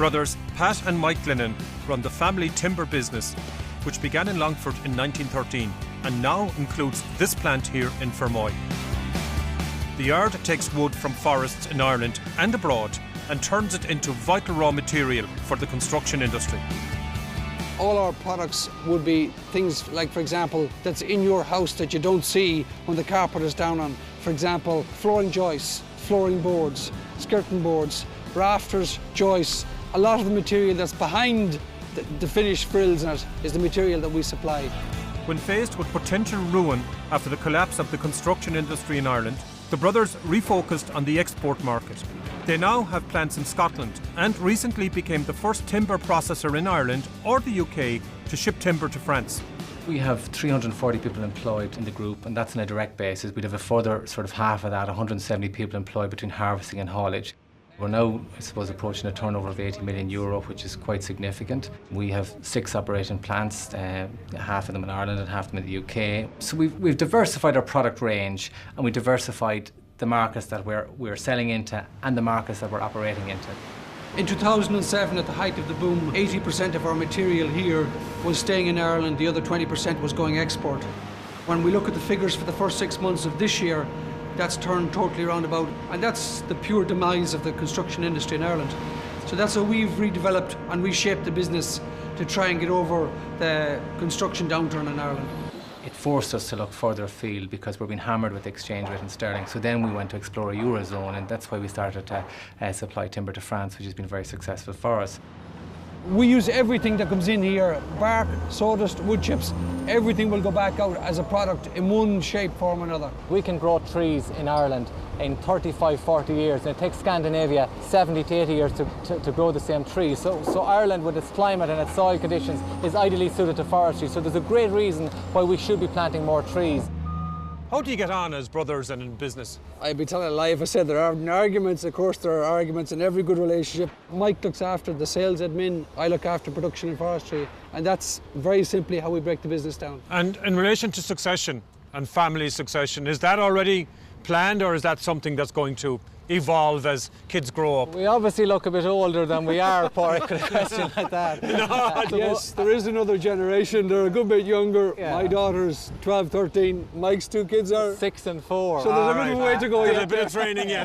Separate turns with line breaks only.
Brothers Pat and Mike Glennon run the family timber business, which began in Longford in 1913 and now includes this plant here in Fermoy. The yard takes wood from forests in Ireland and abroad and turns it into vital raw material for the construction industry.
All our products would be things like, for example, that's in your house that you don't see when the carpet is down on. For example, flooring joists, flooring boards, skirting boards, rafters, joists. A lot of the material that's behind the finished frills in it is the material that we supply.
When faced with potential ruin after the collapse of the construction industry in Ireland, the brothers refocused on the export market. They now have plants in Scotland and recently became the first timber processor in Ireland or the UK to ship timber to France.
We have 340 people employed in the group, and that's on a direct basis. We'd have a further sort of half of that, 170 people employed between harvesting and haulage. We're now, I suppose, approaching a turnover of €80 million, which is quite significant. We have 6 operating plants, half of them in Ireland and half of them in the UK. So we've diversified our product range, and we diversified the markets that we're selling into and the markets that we're operating into.
In 2007, at the height of the boom, 80% of our material here was staying in Ireland, the other 20% was going export. When we look at the figures for the first 6 months of this year, that's turned totally around about, and that's the pure demise of the construction industry in Ireland. So that's how we've redeveloped and reshaped the business to try and get over the construction downturn in Ireland.
It forced us to look further afield because we're being hammered with the exchange rate in sterling. So then we went to explore a Eurozone, and that's why we started to supply timber to France, which has been very successful for us.
We use everything that comes in here, bark, sawdust, wood chips, everything will go back out as a product in one shape, form or another.
We can grow trees in Ireland in 35, 40 years, and it takes Scandinavia 70 to 80 years to grow the same trees. So Ireland, with its climate and its soil conditions, is ideally suited to forestry. So there's a great reason why we should be planting more trees.
How do you get on as brothers and in business?
I'd be telling a lie if I said there aren't arguments. Of course there are arguments in every good relationship. Mike looks after the sales admin, I look after production and forestry, and that's very simply how we break the business down.
And in relation to succession and family succession, is that already planned, or is that something that's going to evolve as kids grow up?
We obviously look a bit older than we are, Paul, could a question like that.
No,
yes, there is another generation. They're a good bit younger.
Yeah.
My daughter's 12, 13. Mike's 2 kids are
6 and 4.
So there's a bit of a way to go
There's
yet.
a bit of training yet.